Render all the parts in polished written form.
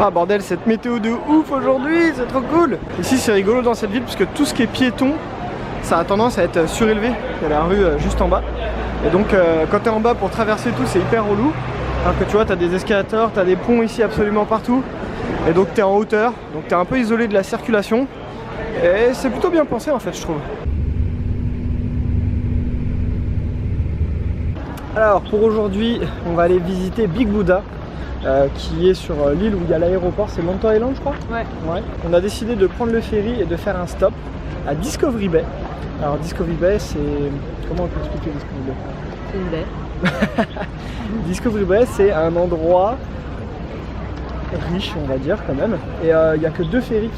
Ah bordel, cette météo de ouf aujourd'hui, c'est trop cool. Ici c'est rigolo dans cette ville puisque tout ce qui est piéton, ça a tendance à être surélevé. Il y a la rue juste en bas. Et donc quand t'es en bas pour traverser tout, c'est hyper relou. Alors que tu vois, t'as des escalators, t'as des ponts ici absolument partout. Et donc t'es en hauteur, donc t'es un peu isolé de la circulation. Et c'est plutôt bien pensé en fait, je trouve. Alors pour aujourd'hui, on va aller visiter Big Buddha. Qui est sur l'île où il y a l'aéroport, c'est Lantau Island je crois. Ouais. On a décidé de prendre le ferry et de faire un stop à Discovery Bay. Alors Discovery Bay c'est... Comment on peut expliquer Discovery Bay? C'est une baie. Discovery Bay c'est un endroit riche on va dire quand même. Et il n'y a que 2 ferries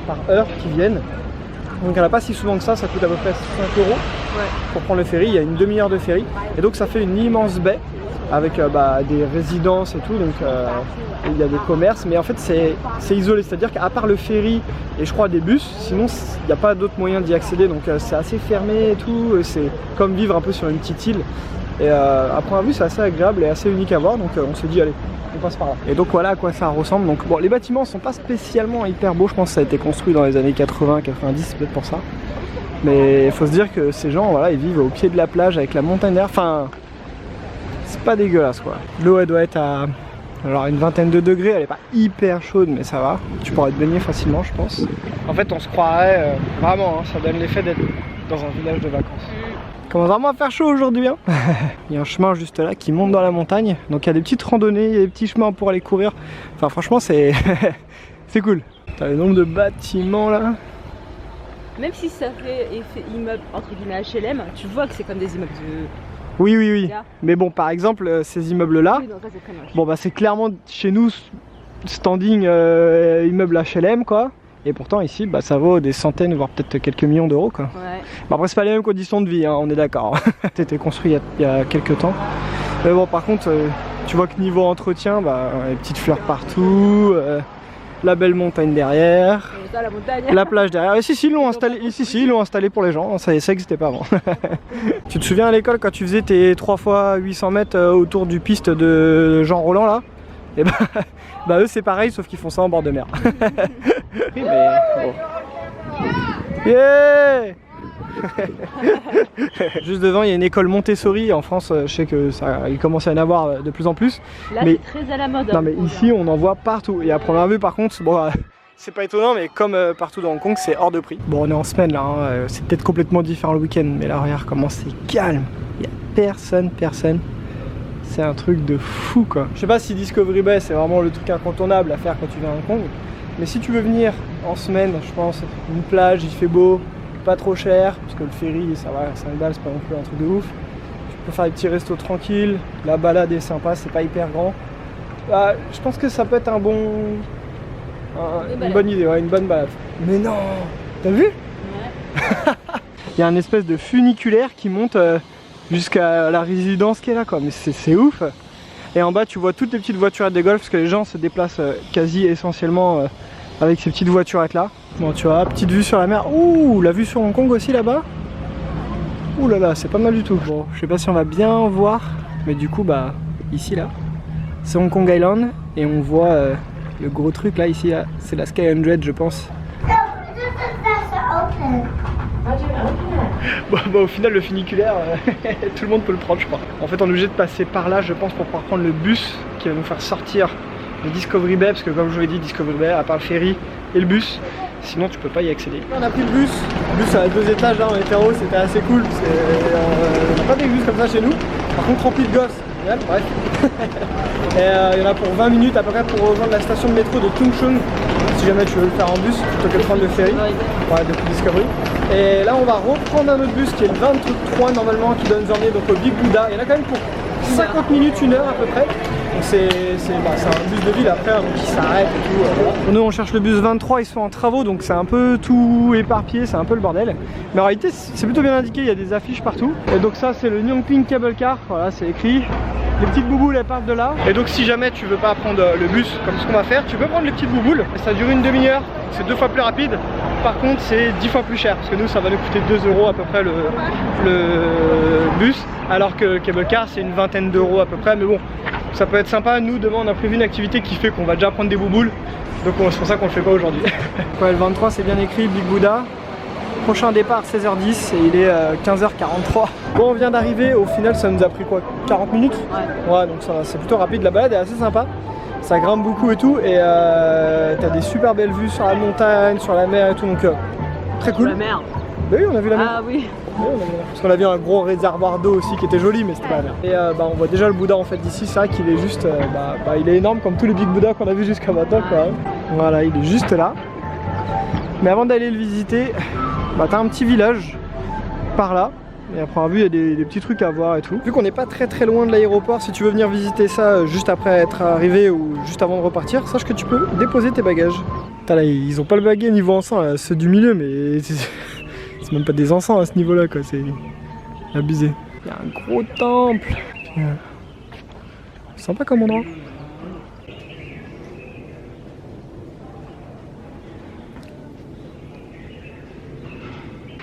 par heure qui viennent. Donc il n'y en a pas si souvent que ça coûte à peu près 5 € pour prendre le ferry, il y a une demi-heure de ferry. Et donc ça fait une immense baie avec des résidences et tout, donc il y a des commerces, mais en fait c'est isolé, c'est à dire qu'à part le ferry et je crois des bus, sinon il n'y a pas d'autre moyen d'y accéder, donc c'est assez fermé et tout, c'est comme vivre un peu sur une petite île. Et à première vue c'est assez agréable et assez unique à voir, donc on s'est dit allez, on passe par là. Et donc voilà à quoi ça ressemble. Donc bon, les bâtiments sont pas spécialement hyper beaux, je pense que ça a été construit dans les années 80-90, c'est peut-être pour ça. Mais il faut se dire que ces gens, voilà, ils vivent au pied de la plage avec la montagne derrière, enfin... C'est pas dégueulasse quoi. L'eau elle doit être à alors une vingtaine de degrés, elle est pas hyper chaude mais ça va. Tu pourras te baigner facilement je pense. En fait on se croirait vraiment, hein, ça donne l'effet d'être dans un village de vacances. Il commence vraiment à faire chaud aujourd'hui hein. Il y a un chemin juste là qui monte dans la montagne. Donc il y a des petites randonnées, il y a des petits chemins pour aller courir. Enfin franchement c'est c'est cool. T'as le nombre de bâtiments là. Même si ça fait effet immeuble entre guillemets HLM, tu vois que c'est comme des immeubles de... Oui. Mais bon, par exemple, ces immeubles-là, oui, bon bah c'est clairement chez nous standing immeuble HLM quoi. Et pourtant ici, bah ça vaut des centaines, voire peut-être quelques millions d'euros quoi. Ouais. Bah, après c'est pas les mêmes conditions de vie, hein, on est d'accord. C'était construit il y a quelques temps. Mais bon, par contre, tu vois que niveau entretien, bah les petites fleurs partout. La belle montagne derrière, la montagne. La plage derrière. Et si, ils l'ont installé, ils l'ont installé pour les gens, ça n'existait pas avant. Tu te souviens à l'école quand tu faisais tes 3 fois 800 mètres autour du piste de Jean Roland là? Et bah eux c'est pareil sauf qu'ils font ça en bord de mer. Oui, mais bon. Yeah. Juste devant il y a une école Montessori en France, je sais que ça il commence à y en avoir de plus en plus. Là mais c'est très à la mode. Non mais ici on en voit partout et à première vue par contre bon c'est pas étonnant mais comme partout dans Hong Kong c'est hors de prix. Bon on est en semaine là, hein, c'est peut-être complètement différent le week-end mais là regarde comment c'est calme, il y a personne. C'est un truc de fou quoi. Je sais pas si Discovery Bay c'est vraiment le truc incontournable à faire quand tu viens à Hong Kong, mais si tu veux venir en semaine, je pense une plage, il fait beau, pas trop cher, parce que le ferry ça va, 5 balles c'est pas non plus un truc de ouf. Tu peux faire des petits restos tranquilles, la balade est sympa, c'est pas hyper grand. Bah, je pense que ça peut être une bonne idée, ouais, une bonne balade. Mais non, t'as vu? Ouais. Il y a un espèce de funiculaire qui monte jusqu'à la résidence qui est là quoi, mais c'est ouf. Et en bas tu vois toutes les petites voiturettes de golf parce que les gens se déplacent quasi essentiellement avec ces petites voiturettes là. Bon tu vois, petite vue sur la mer. Ouh, la vue sur Hong Kong aussi là-bas. Ouh là là, c'est pas mal du tout. Bon, je sais pas si on va bien voir, mais du coup bah ici là, c'est Hong Kong Island et on voit le gros truc là ici là, c'est la Sky 100 je pense. Bon, au final le funiculaire, tout le monde peut le prendre je crois. En fait on est obligé de passer par là je pense pour pouvoir prendre le bus qui va nous faire sortir de Discovery Bay, parce que comme je vous l'ai dit Discovery Bay à part le ferry et le bus, sinon tu peux pas y accéder. On a pris le bus à 2 étages là, on était en haut, c'était assez cool parce qu'on n'a pas des bus comme ça chez nous. Par contre rempli de gosses, bref. Et il y en a pour 20 minutes à peu près pour rejoindre la station de métro de Tung Chung, si jamais tu veux le faire en bus plutôt que de prendre le ferry, ouais, depuis Discovery. Et là on va reprendre un autre bus qui est le 23 normalement qui doit nous emmener donc au Big Buddha. Il y en a quand même pour 50 minutes, 1 heure à peu près. Donc c'est un bus de ville après donc qui s'arrête et tout. Voilà. Nous on cherche le bus 23, ils sont en travaux donc c'est un peu tout éparpillé, c'est un peu le bordel. Mais en réalité c'est plutôt bien indiqué, il y a des affiches partout. Et donc ça c'est le Nyongping Cable Car, voilà c'est écrit. Les petites bouboules elles partent de là. Et donc si jamais tu veux pas prendre le bus comme ce qu'on va faire, tu peux prendre les petites bouboules. Et ça dure une demi-heure, c'est 2 fois plus rapide. Par contre c'est 10 fois plus cher parce que nous ça va nous coûter 2 € à peu près le bus. Alors que le cable car c'est une vingtaine d'euros à peu près. Mais bon, ça peut être sympa. Nous demain on a prévu une activité qui fait qu'on va déjà prendre des bouboules. Donc c'est pour ça qu'on le fait pas aujourd'hui. Ouais, le 23 c'est bien écrit, Big Buddha. Prochain départ 16h10 et il est 15h43. Bon, on vient d'arriver, au final ça nous a pris quoi, 40 minutes? Ouais, donc c'est plutôt rapide, la balade est assez sympa. Ça grimpe beaucoup et tout, et t'as des super belles vues sur la montagne, sur la mer et tout, donc très cool. La mer. Bah oui, on a vu la mer. Ah oui. Oui, parce qu'on a vu un gros réservoir d'eau aussi qui était joli, mais c'était pas la mer. Et on voit déjà le Bouddha en fait d'ici, c'est vrai qu'il est juste, il est énorme comme tous les Big Buddha qu'on a vu jusqu'à maintenant quoi. Voilà, il est juste là. Mais avant d'aller le visiter, t'as un petit village par là. Et après avoir vu, il y a des petits trucs à voir et tout. Vu qu'on n'est pas très loin de l'aéroport, si tu veux venir visiter ça juste après être arrivé ou juste avant de repartir, sache que tu peux déposer tes bagages. Putain, là, ils ont pas le bagage niveau encens, là, ceux du milieu, mais c'est même pas des encens à ce niveau-là, quoi. C'est abusé. Il y a un gros temple. Sympa comme endroit.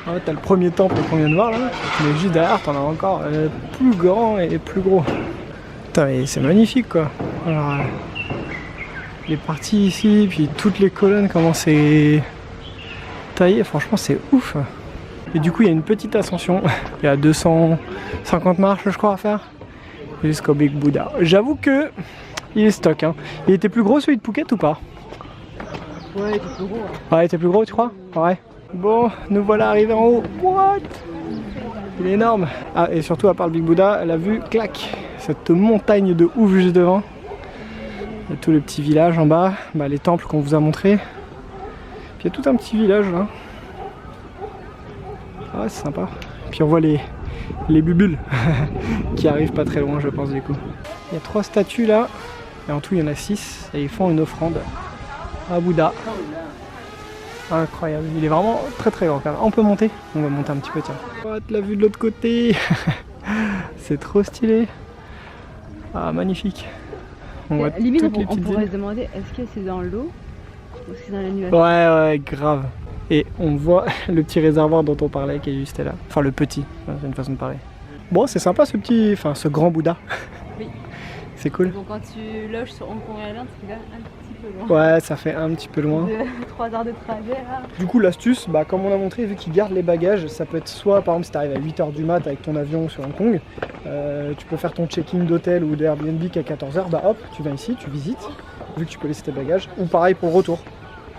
Ah, t'as le premier temple qu'on vient de voir là, mais juste derrière t'en as encore plus grand et plus gros. Putain, mais c'est magnifique quoi. Alors, les parties ici, puis toutes les colonnes, comment c'est taillé, franchement c'est ouf. Et du coup il y a une petite ascension, il y a 250 marches je crois à faire, jusqu'au Big Buddha. J'avoue que il est stock, hein. Il était plus gros celui de Phuket ou pas? Ouais, il était plus gros. Hein. Ouais, il était plus gros tu crois? Ouais. Bon, nous voilà arrivés en haut. What? Il est énorme. Ah, et surtout, à part le Big Buddha, la vue claque. Cette montagne de ouf juste devant. Il y a tous les petits villages en bas. Les temples qu'on vous a montrés. Puis il y a tout un petit village là. Ah, c'est sympa. Puis on voit les bubules qui arrivent pas très loin, je pense, du coup. Il y a 3 statues là. Et en tout, il y en a 6. Et ils font une offrande à Bouddha. Incroyable, il est vraiment très grand. On peut monter? On va monter un petit peu, tiens. Oh, la vue de l'autre côté. C'est trop stylé. Ah, magnifique. Limite, on pourrait se demander, est-ce que c'est dans l'eau ou c'est dans la nuage? Ouais, grave. Et on voit le petit réservoir dont on parlait qui est juste là. Enfin, le petit, c'est une façon de parler. Bon, c'est sympa ce grand Bouddha. Oui. C'est cool. Donc quand tu loges sur Hong Kong Island, c'est quand même un petit peu loin. Ouais, ça fait un petit peu loin. 3 heures de trajet là. Du coup, l'astuce, comme on a montré, vu qu'ils gardent les bagages, ça peut être soit par exemple si tu arrives à 8h du mat avec ton avion sur Hong Kong, tu peux faire ton check-in d'hôtel ou d'Airbnb qu'à 14h, hop, tu viens ici, tu visites, vu que tu peux laisser tes bagages. Ou pareil pour le retour.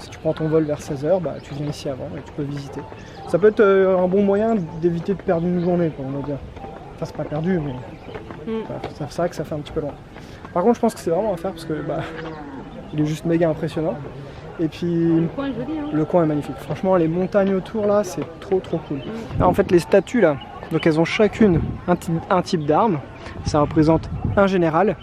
Si tu prends ton vol vers 16h, tu viens ici avant et tu peux visiter. Ça peut être un bon moyen d'éviter de perdre une journée, quoi, on va dire. Enfin, c'est pas perdu, mais c'est vrai que ça fait un petit peu loin. Par contre, je pense que c'est vraiment à faire parce que il est juste méga impressionnant. Et puis le coin est joli, hein. Le coin est magnifique. Franchement, les montagnes autour là, c'est trop cool. Là, en fait, les statues là, donc elles ont chacune un type d'arme. Ça représente un général.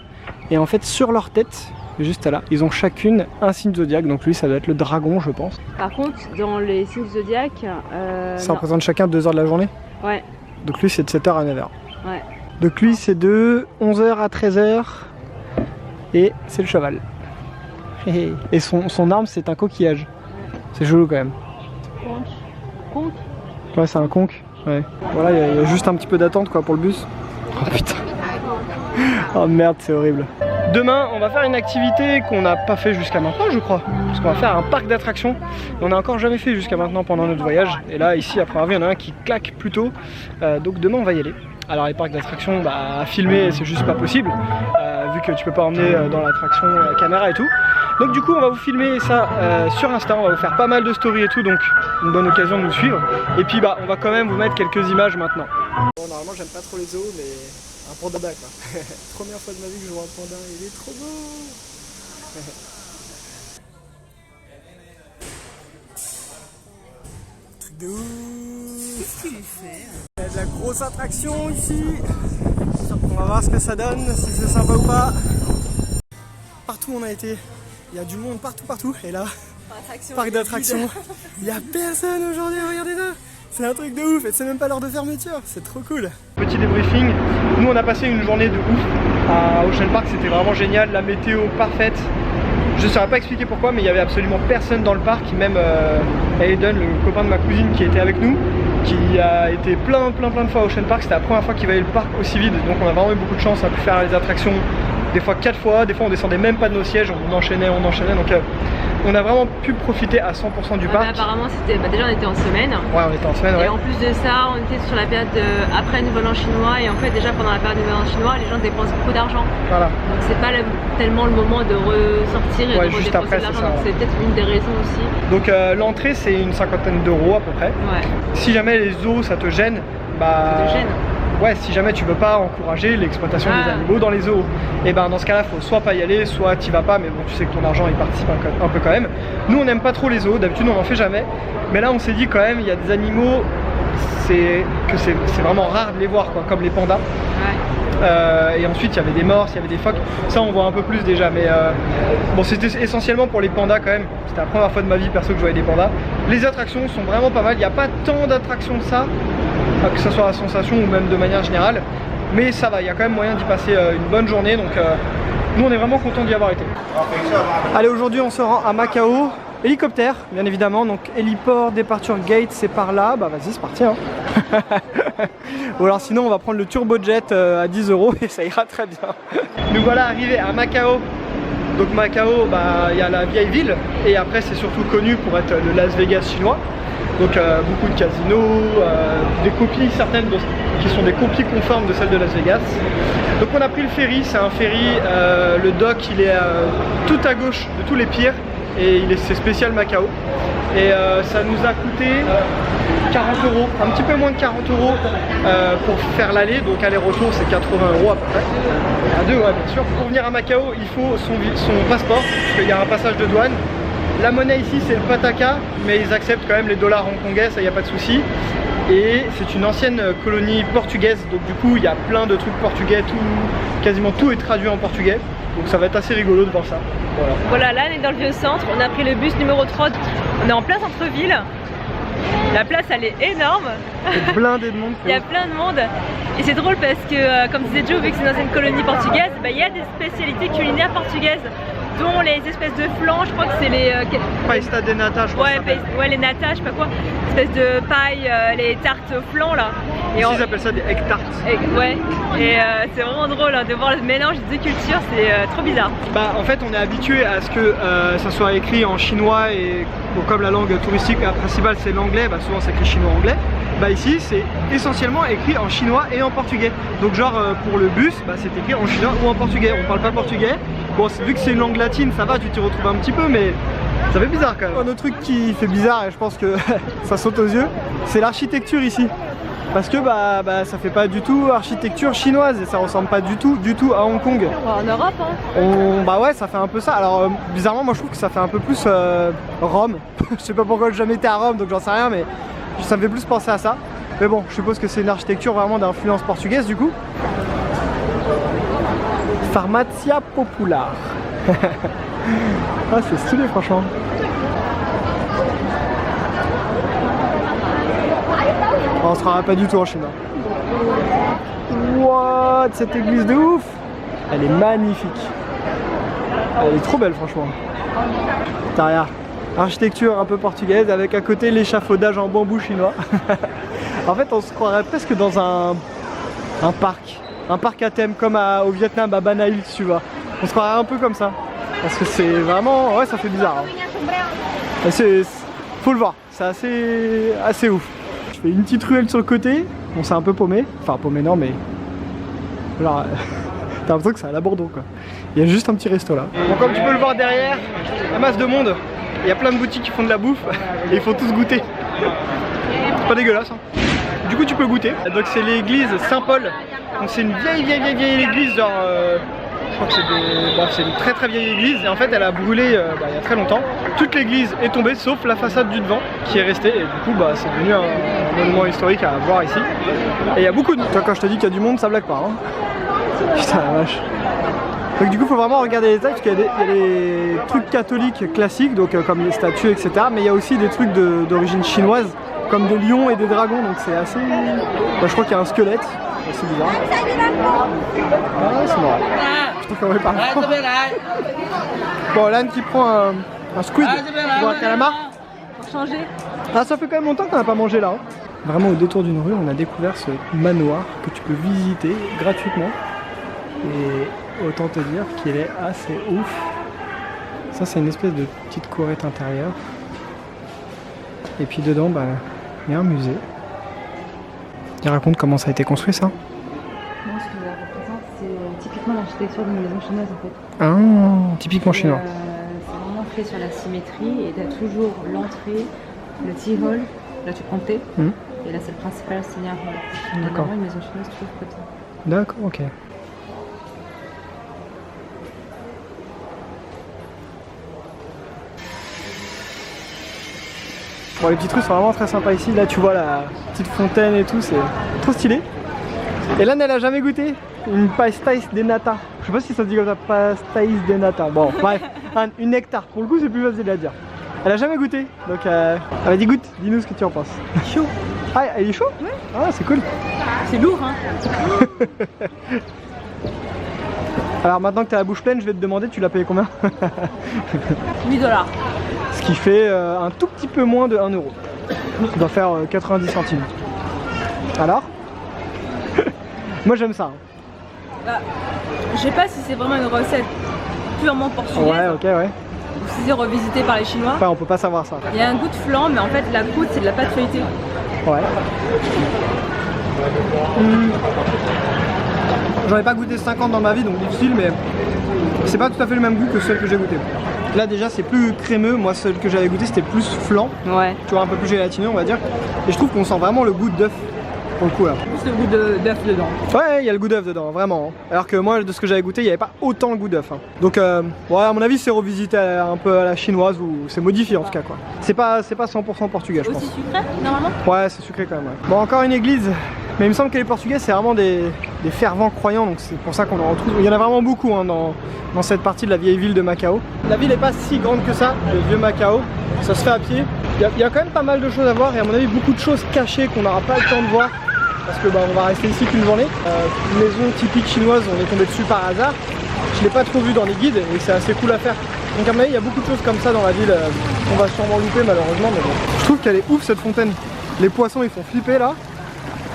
Et en fait, sur leur tête, juste là, ils ont chacune un signe zodiaque. Donc lui, ça doit être le dragon, je pense. Par contre, dans les signes zodiaques, ça représente chacun 2 heures de la journée. Ouais. Donc lui, c'est de 7h à 9h. Ouais. Donc lui, c'est de 11h à 13h. Et c'est le cheval. Et son arme, c'est un coquillage. C'est chelou quand même. Conque. Ouais, c'est un conque. Ouais. Voilà, il y a juste un petit peu d'attente quoi pour le bus. Oh putain. Oh merde, c'est horrible. Demain, on va faire une activité qu'on n'a pas fait jusqu'à maintenant, je crois. Parce qu'on va faire un parc d'attractions. On n'a encore jamais fait jusqu'à maintenant pendant notre voyage. Et là, ici, après avoir vu, il y en a un qui claque plus tôt. Donc demain, on va y aller. Alors les parcs d'attractions, à filmer, c'est juste pas possible. Vu que tu peux pas emmener dans l'attraction la caméra et tout. Donc du coup on va vous filmer ça sur Insta, on va vous faire pas mal de stories et tout, donc une bonne occasion de nous suivre. Et puis on va quand même vous mettre quelques images maintenant. Bon, normalement j'aime pas trop les zoos, mais un panda quoi. Première fois de ma vie que je vois un panda, il est trop beau. Truc de ouf. Qu'est-ce qu'il fait? Il y a de la grosse attraction ici. On va voir ce que ça donne, si c'est sympa ou pas. Partout où on a été, il y a du monde partout. Et là, parc d'attractions, il n'y a personne aujourd'hui, regardez là. C'est un truc de ouf et c'est même pas l'heure de fermeture, c'est trop cool. Petit débriefing, nous on a passé une journée de ouf à Ocean Park, c'était vraiment génial, la météo parfaite. Je ne saurais pas expliquer pourquoi, mais il n'y avait absolument personne dans le parc, même Aiden, le copain de ma cousine qui était avec nous, qui a été plein de fois à Ocean Park. C'était la première fois qu'il voyait le parc aussi vide, donc on a vraiment eu beaucoup de chance. On a pu faire les attractions des fois 4 fois, des fois on descendait même pas de nos sièges, on enchaînait, donc on a vraiment pu profiter à 100% du parc. Apparemment c'était, déjà on était en semaine. Ouais, on était en semaine, ouais. Et en plus de ça, on était sur la période après Nouvel An chinois, et en fait déjà pendant la période Nouvel An chinois, les gens dépensent beaucoup d'argent. Voilà. Donc c'est pas tellement le moment de ressortir et de redépenser de l'argent, donc c'est peut-être une des raisons aussi. Donc l'entrée c'est une 50aine d'euros à peu près. Ouais. Si jamais les zoos ça te gêne, bah... Ça te gêne. Ouais, si jamais tu veux pas encourager l'exploitation des animaux dans les zoos, et ben dans ce cas-là, faut soit pas y aller, soit t'y vas pas, mais bon, tu sais que ton argent il participe un peu quand même. Nous, on n'aime pas trop les zoos, d'habitude on en fait jamais, mais là on s'est dit quand même, il y a des animaux, c'est vraiment rare de les voir, quoi, comme les pandas. Ouais. Et ensuite il y avait des morses, il y avait des phoques, ça on voit un peu plus déjà, mais bon, c'était essentiellement pour les pandas quand même. C'était la première fois de ma vie perso que je voyais des pandas. Les attractions sont vraiment pas mal, il n'y a pas tant d'attractions que ça, que ce soit à Sensation ou même de manière générale, mais ça va, il y a quand même moyen d'y passer une bonne journée, donc nous on est vraiment contents d'y avoir été. Allez, aujourd'hui on se rend à Macao, hélicoptère bien évidemment, donc héliport, departure gate c'est par là, bah vas-y c'est parti hein. Ou alors sinon on va prendre le turbojet à 10 € et ça ira très bien. Nous voilà arrivés à Macao. Donc Macao, bah il y a la vieille ville, et après c'est surtout connu pour être le Las Vegas chinois. Donc beaucoup de casinos, des copies certaines qui sont des copies conformes de celles de Las Vegas. Donc on a pris le ferry, c'est un ferry, le dock il est tout à gauche de tous les piers, et c'est spécial Macao. Et ça nous a coûté 40 €, un petit peu moins de 40 € pour faire l'aller, donc aller-retour c'est 80 € à peu près. À deux, ouais bien sûr. Pour venir à Macao, il faut son passeport, parce qu'il y a un passage de douane. La monnaie ici c'est le pataka, mais ils acceptent quand même les dollars hongkongais, ça y a pas de souci. Et c'est une ancienne colonie portugaise, donc du coup il y a plein de trucs portugais, quasiment tout est traduit en portugais. Donc ça va être assez rigolo de voir ça. Voilà, là on est dans le vieux centre, on a pris le bus numéro 3, on est en plein centre-ville. La place elle est énorme. Il y a blindé de monde. Il y a plein de monde. Et c'est drôle parce que comme disait Joe, vu que c'est dans une colonie portugaise, bah, il y a des spécialités culinaires portugaises, dont les espèces de flans, je crois que c'est les... Paista de nata, je crois. Ouais, les nata, je sais pas quoi. Espèces de paille, les tartes flans là. Et ici ils appellent ça des egg tarts. Ouais, et c'est vraiment drôle hein, de voir le mélange des deux cultures, c'est trop bizarre. Bah en fait on est habitué à ce que ça soit écrit en chinois, et bon, comme la langue touristique principale c'est l'anglais, bah souvent c'est écrit chinois-anglais. Bah ici c'est essentiellement écrit en chinois et en portugais. Donc genre pour le bus, bah, c'est écrit en chinois ou en portugais. On parle pas portugais. Bon, vu que c'est une langue latine, ça va, tu t'y retrouves un petit peu, mais ça fait bizarre quand même. Un autre truc qui fait bizarre, et je pense que ça saute aux yeux, c'est l'architecture ici. Parce que bah ça fait pas du tout architecture chinoise, et ça ressemble pas du tout à Hong Kong. En Europe hein. Bah ouais, ça fait un peu ça. Alors bizarrement moi je trouve que ça fait un peu plus Rome. Je sais pas pourquoi j'ai jamais été à Rome, donc j'en sais rien, mais ça me fait plus penser à ça. Mais bon, je suppose que c'est une architecture vraiment d'influence portugaise du coup. Farmacia Popular. Ah c'est stylé franchement. On se croirait pas du tout en Chine. What, cette église de ouf. Elle est magnifique. Elle est trop belle franchement. Derrière, architecture un peu portugaise avec à côté l'échafaudage en bambou chinois. En fait on se croirait presque dans un parc à thème comme au Vietnam, à Bana Hills, tu vois. On se croirait un peu comme ça. Parce que c'est vraiment... Ouais, ça fait bizarre. Hein. Faut le voir, c'est assez ouf. Je fais une petite ruelle sur le côté. Bon, c'est un peu paumé. Enfin, paumé non, mais... Genre... T'as l'impression que c'est à la Bordeaux, quoi. Il y a juste un petit resto là. Bon, comme tu peux le voir derrière, la masse de monde. Il y a plein de boutiques qui font de la bouffe. Et il faut tous goûter. C'est pas dégueulasse, hein. Du coup, tu peux goûter. Donc, c'est l'église Saint-Paul. Donc, c'est une vieille église, genre... Je crois que c'est une très vieille église, et en fait elle a brûlé il y a très longtemps. Toute l'église est tombée sauf la façade du devant qui est restée, et du coup c'est devenu un monument historique à voir ici. Et il y a beaucoup de... Toi quand je te dis qu'il y a du monde, ça blague pas hein. Putain la vache. Donc du coup il faut vraiment regarder les détails, parce qu'il y a des trucs catholiques classiques, donc comme les statues etc. Mais il y a aussi des trucs d'origine chinoise, comme des lions et des dragons, donc c'est assez... je crois qu'il y a un squelette, c'est bizarre. Ah c'est marrant. Bon, Lan qui prend un squid ou un calamar. Pour changer. Ah, ça fait quand même longtemps qu'on n'a pas mangé là. Hein. vraiment au détour d'une rue, on a découvert ce manoir que tu peux visiter gratuitement. Et autant te dire qu'il est assez ouf. Ça c'est une espèce de petite courette intérieure. Et puis dedans, bah, il y a un musée. Il raconte comment ça a été construit ça. Non, ce que ça représente, c'est typiquement l'architecture d'une maison chinoise en fait. Ah, typiquement chinois. C'est vraiment fait sur la symétrie et tu as toujours l'entrée, le tea hall, là tu prends thé, et là c'est le principal senior hall. D'accord. Une maison chinoise toujours comme ça. D'accord, ok. Bon, les petites rues sont vraiment très sympas ici. Là, tu vois la petite fontaine et tout, c'est trop stylé. Et là, elle a jamais goûté une pastéis de nata. Je sais pas si ça se dit comme ça, pastéis de nata. Bon, bref, une nectar. Pour le coup, c'est plus facile à dire. Elle a jamais goûté, donc elle m'a dit goûte. Dis-nous ce que tu en penses. Chaud. Ah, elle est chaud? Ouais. Ah, c'est cool. C'est lourd, hein. Alors maintenant que tu as la bouche pleine, je vais te demander, tu l'as payé combien? 8 $. Ce qui fait un tout petit peu moins de 1 €. Ça doit faire 90 centimes. Alors? Moi j'aime ça. Bah, je sais pas si c'est vraiment une recette purement portugaise. Ouais, ok, ouais. Ou si c'est revisité par les Chinois. Enfin, on peut pas savoir ça. Il y a un goût de flan, mais en fait la croûte c'est de la pâte feuilletée. Ouais. J'en ai pas goûté 50 dans ma vie, donc difficile, mais c'est pas tout à fait le même goût que celle que j'ai goûté. Là déjà c'est plus crémeux, moi celle que j'avais goûté c'était plus flan. Ouais. Tu vois, un peu plus gélatineux on va dire. Et je trouve qu'on sent vraiment le goût d'œuf pour le coup là. Plus le goût d'œuf dedans. Ouais, il y a le goût d'œuf dedans, vraiment. Alors que moi, de ce que j'avais goûté, il n'y avait pas autant le goût d'œuf. Donc, ouais, à mon avis, c'est revisité un peu à la chinoise ou c'est modifié en tout cas, quoi. C'est pas 100% portugais, je pense. Aussi sucré, normalement? Ouais, c'est sucré quand même. Ouais. Bon, encore une église, mais il me semble que les Portugais, c'est vraiment des fervents croyants, donc c'est pour ça qu'on en retrouve. Il y en a vraiment beaucoup hein, dans cette partie de la vieille ville de Macao. La ville n'est pas si grande que ça, le vieux Macao. Ça se fait à pied. Il y a quand même pas mal de choses à voir et à mon avis, beaucoup de choses cachées qu'on n'aura pas le temps de voir. Parce que bah, on va rester ici qu'une journée. Une maison typique chinoise, on est tombé dessus par hasard. Je l'ai pas trop vu dans les guides et c'est assez cool à faire. Donc à mon avis, il y a beaucoup de choses comme ça dans la ville qu'on va sûrement louper malheureusement. Mais bon. Je trouve qu'elle est ouf cette fontaine. Les poissons ils font flipper là.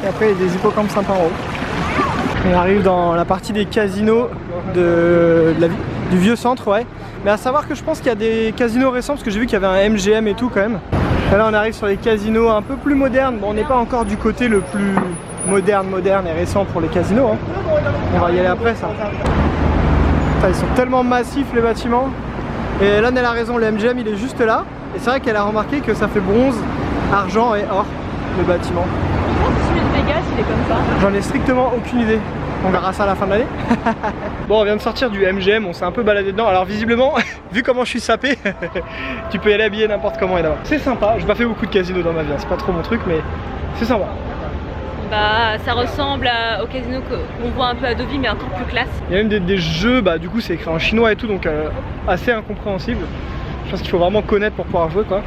Et après il y a des hippocampes sympas en haut. On arrive dans la partie des casinos du vieux centre, ouais. Mais à savoir que je pense qu'il y a des casinos récents parce que j'ai vu qu'il y avait un MGM et tout quand même. Et là on arrive sur les casinos un peu plus modernes. Bon, on n'est pas encore du côté le plus moderne et récent pour les casinos. Hein. On va y aller après ça. Enfin, ils sont tellement massifs les bâtiments. Et là elle a raison, le MGM il est juste là. Et c'est vrai qu'elle a remarqué que ça fait bronze, argent et or le bâtiment. Celui de Vegas il est comme ça. J'en ai strictement aucune idée. On verra ça à la fin de l'année. Bon, on vient de sortir du MGM, on s'est un peu baladé dedans. Alors visiblement, vu comment je suis sapé, tu peux y aller habillé n'importe comment et là-bas. C'est sympa, j'ai pas fait beaucoup de casinos dans ma vie, c'est pas trop mon truc, mais c'est sympa. Bah ça ressemble au casino qu'on voit un peu à Deauville mais encore plus classe. Il y a même des jeux, bah du coup c'est écrit en chinois et tout, donc assez incompréhensible. Je pense qu'il faut vraiment connaître pour pouvoir jouer quoi.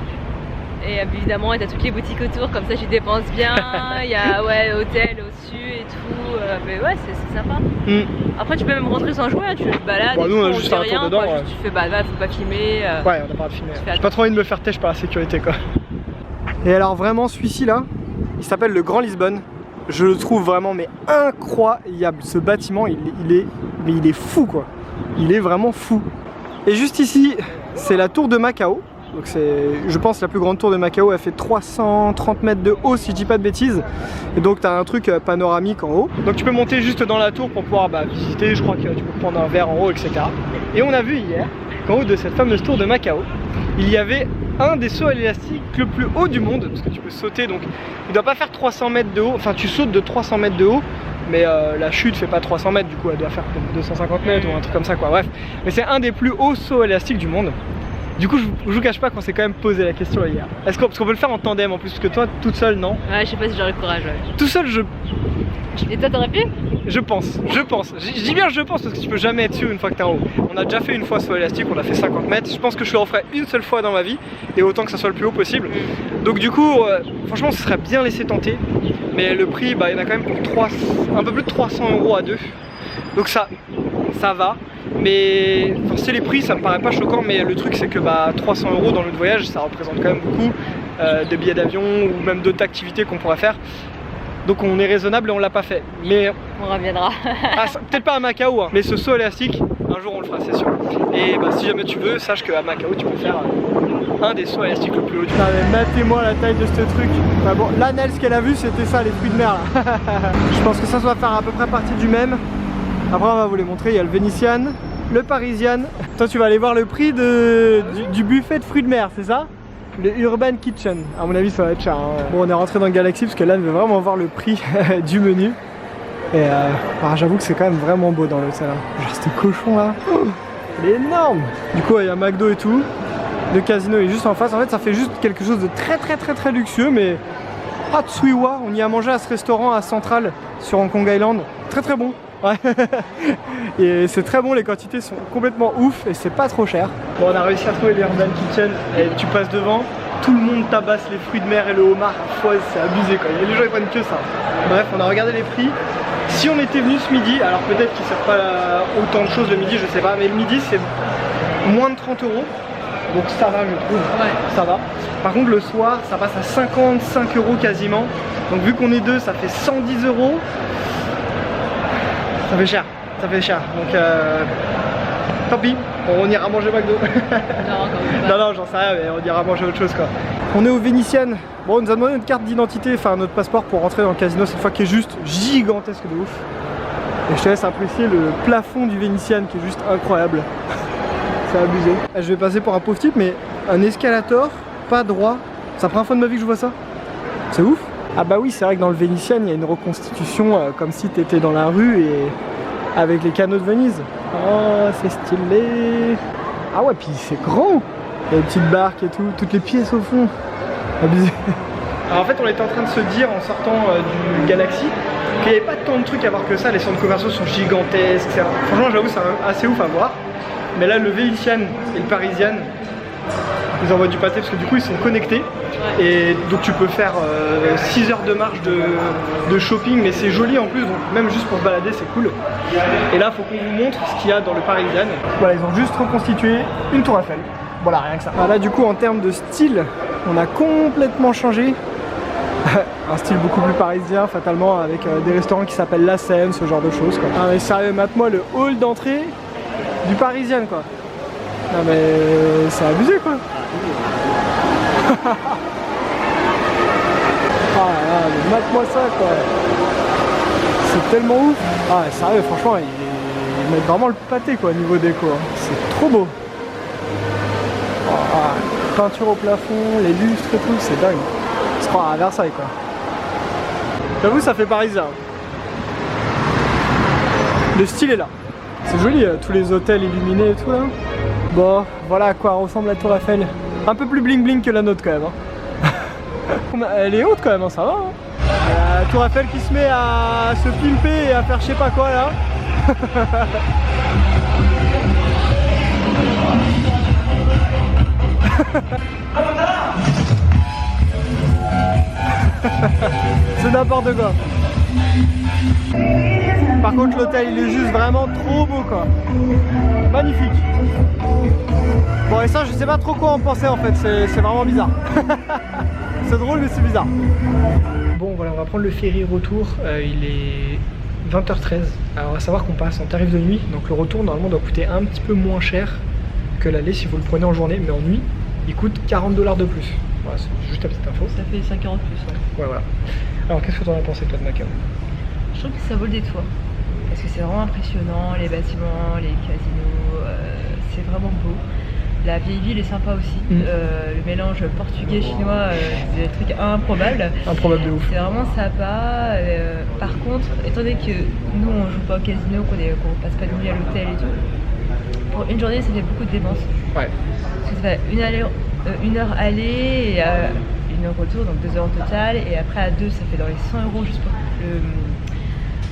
Et évidemment, t'as toutes les boutiques autour, comme ça j'y dépense bien. Il y a ouais, hôtel au-dessus et tout. Mais ouais, c'est sympa. Après, tu peux même rentrer sans jouer, hein, tu te balades. Bon, nous, on a juste fait un tour dedans. Quoi, ouais. Tu fais bah, faut pas filmer. Ouais, on a pas de filmer. J'ai pas trop envie de me faire têche par la sécurité quoi. Et alors, vraiment, celui-ci là, il s'appelle le Grand Lisbonne. Je le trouve vraiment mais incroyable. Ce bâtiment, il est fou quoi. Il est vraiment fou. Et juste ici, c'est la tour de Macao. Donc c'est, je pense, la plus grande tour de Macao. Elle fait 330 mètres de haut si je dis pas de bêtises. Et donc tu as un truc panoramique en haut. Donc tu peux monter juste dans la tour pour pouvoir visiter. Je crois que tu peux prendre un verre en haut, etc. Et on a vu hier qu'en haut de cette fameuse tour de Macao, il y avait un des sauts élastiques le plus haut du monde. Parce que tu peux sauter, donc il doit pas faire 300 mètres de haut. Enfin tu sautes de 300 mètres de haut. Mais la chute fait pas 300 mètres, du coup elle doit faire 250 mètres ou un truc comme ça quoi. Bref, mais c'est un des plus hauts sauts élastiques du monde. Du coup, je vous cache pas qu'on s'est quand même posé la question hier. Parce qu'on peut le faire en tandem en plus, parce que toi, toute seule, non? Ouais, je sais pas si j'aurais le courage, ouais. Tout seul, Et toi, t'aurais pu? Je pense. Je dis bien je pense, parce que tu peux jamais être sûr une fois que t'es en haut. On a déjà fait une fois saut élastique, on a fait 50 mètres. Je pense que je le referai une seule fois dans ma vie, et autant que ça soit le plus haut possible. Donc du coup, franchement, ce serait bien laissé tenter. Mais le prix, bah, il y en a quand même pour un peu plus de 300 € à deux. Donc ça va. Mais enfin, c'est les prix, ça me paraît pas choquant, mais le truc c'est que 300 € dans notre voyage, ça représente quand même beaucoup de billets d'avion ou même d'autres activités qu'on pourrait faire. Donc on est raisonnable et on l'a pas fait. Mais on reviendra. Peut-être pas à Macao, hein, mais ce saut élastique, un jour on le fera, c'est sûr. Et si jamais tu veux, sache qu'à Macao tu peux faire un des sauts élastiques le plus haut. Mettez-moi la taille de ce truc. Bon, là Nel, ce qu'elle a vu c'était ça, les fruits de mer là. Je pense que ça doit faire à peu près partie du même. Après on va vous les montrer, il y a le Vénitian, le Parisian. Toi tu vas aller voir le prix du buffet de fruits de mer, c'est ça? Le Urban Kitchen. À mon avis ça va être cher, hein. Bon, on est rentré dans Galaxy parce que là on veut vraiment voir le prix du menu. Et j'avoue que c'est quand même vraiment beau dans l'hôtel, hein. Genre ce cochon là, il est énorme. Du coup il y a McDo et tout. Le casino est juste en face. En fait ça fait juste quelque chose de très luxueux. Mais Tsuiwa, on y a mangé à ce restaurant à Central sur Hong Kong Island. Très bon. Ouais. Et c'est très bon, les quantités sont complètement ouf et c'est pas trop cher. Bon, on a réussi à trouver l'Urban Kitchen et tu passes devant, tout le monde tabasse les fruits de mer et le homard à fois, c'est abusé quoi. Et les gens ils prennent que ça. Bref, on a regardé les prix. Si on était venu ce midi, alors peut-être qu'ils servent pas autant de choses le midi, je sais pas, mais le midi c'est moins de 30 €. Donc ça va, je trouve. Ouais. Ça va. Par contre le soir ça passe à 55 € quasiment. Donc vu qu'on est deux, ça fait 110 €. Ça fait cher, donc tant pis, on ira manger McDo. Non, j'en sais rien, mais on ira manger autre chose quoi. On est au Vénitian. Bon, on nous a demandé notre carte d'identité, enfin notre passeport pour rentrer dans le casino cette fois, qui est juste gigantesque de ouf. Et je te laisse apprécier le plafond du Vénitian qui est juste incroyable. C'est abusé. Je vais passer pour un pauvre type, mais un escalator, pas droit. C'est la première fois de ma vie que je vois ça. C'est ouf. Ah bah oui, c'est vrai que dans le Vénitian, il y a une reconstitution comme si tu étais dans la rue et avec les canaux de Venise. Oh, c'est stylé. Ah ouais, puis c'est grand. Il y a des petites barques et tout, toutes les pièces au fond. Abusé. Alors en fait, on était en train de se dire en sortant du Galaxy qu'il n'y avait pas tant de trucs à voir que ça. Les centres commerciaux sont gigantesques, etc. Franchement, j'avoue, c'est assez ouf à voir. Mais là, le Vénitian et le Parisian, ils envoient du pâté parce que du coup ils sont connectés. Et donc tu peux faire 6 heures de marche de shopping, mais c'est joli en plus, donc même juste pour se balader c'est cool. Et là il faut qu'on vous montre ce qu'il y a dans le Parisian. Voilà, ils ont juste reconstitué une tour Eiffel. Voilà, rien que ça. Alors là du coup en termes de style, on a complètement changé. Un style beaucoup plus parisien fatalement, avec des restaurants qui s'appellent La Seine, ce genre de choses quoi. Ah mais sérieux, mate-moi le hall d'entrée du Parisian quoi. Non mais c'est abusé quoi. Ah là, mais mate-moi ça quoi. C'est tellement ouf. Ah sérieux, franchement ils mettent vraiment le pâté quoi au niveau déco, hein. C'est trop beau. Peinture au plafond, les lustres et tout, c'est dingue. On se croit à Versailles quoi. J'avoue ça fait parisien. Le style est là. C'est joli, tous les hôtels illuminés et tout là. Bon, voilà à quoi ressemble la tour Eiffel. Un peu plus bling bling que la nôtre quand même, hein. Elle est haute quand même, hein, ça va, hein. La tour Eiffel qui se met à se pimper et à faire je sais pas quoi là. C'est n'importe quoi. Par contre l'hôtel il est juste vraiment trop beau quoi. Magnifique. Bon et ça je sais pas trop quoi en penser en fait, c'est vraiment bizarre. C'est drôle mais c'est bizarre. Bon voilà, on va prendre le ferry retour, il est 20h13. Alors à savoir qu'on passe en tarif de nuit, donc le retour normalement doit coûter un petit peu moins cher que l'aller si vous le prenez en journée, mais en nuit il coûte 40 $ de plus. Voilà, c'est juste la petite info. Ça fait 5 € de plus. Ouais. Ouais voilà. Alors qu'est-ce que tu en as pensé toi de Macao? Je trouve que ça vaut le détour. Parce que c'est vraiment impressionnant, les bâtiments, les casinos, c'est vraiment beau. La vieille ville est sympa aussi. Le mélange portugais-chinois, c'est des trucs improbables. Improbable de ouf. C'est vraiment sympa. Par contre, étant donné que nous on joue pas au casino, qu'on passe pas de nuit à l'hôtel et tout, pour une journée ça fait beaucoup de dépenses. Ouais. Parce que ça fait une heure aller et 1 heure retour, donc 2 heures au total. Et après à 2 ça fait dans les 100 € juste pour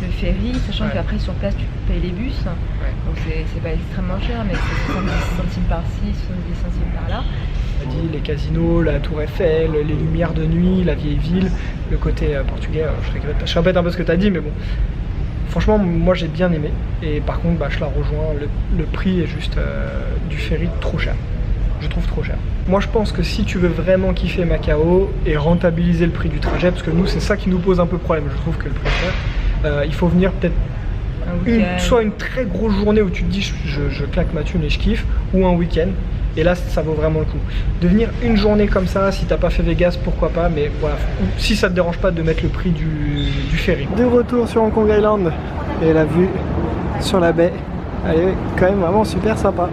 le ferry, sachant qu'après sur place tu payes les bus, donc c'est pas extrêmement cher, mais c'est 70 centimes par-ci, 70 centimes par-là. On a dit les casinos, la tour Eiffel, les lumières de nuit, la vieille ville, le côté portugais, je répète un peu ce que tu as dit, mais bon, Franchement, moi j'ai bien aimé. Et par contre, je la rejoins, le prix est juste du ferry trop cher. Je trouve trop cher. Moi je pense que si tu veux vraiment kiffer Macao et rentabiliser le prix du trajet, parce que nous c'est ça qui nous pose un peu problème, je trouve que le prix est cher, il faut venir peut-être soit une très grosse journée où tu te dis je claque ma thune et je kiffe, ou un week-end. Et là, ça vaut vraiment le coup. De venir une journée comme ça, si t'as pas fait Vegas, pourquoi pas, mais voilà, si ça te dérange pas de mettre le prix du ferry. De retour sur Hong Kong Island, et la vue sur la baie, elle est quand même vraiment super sympa.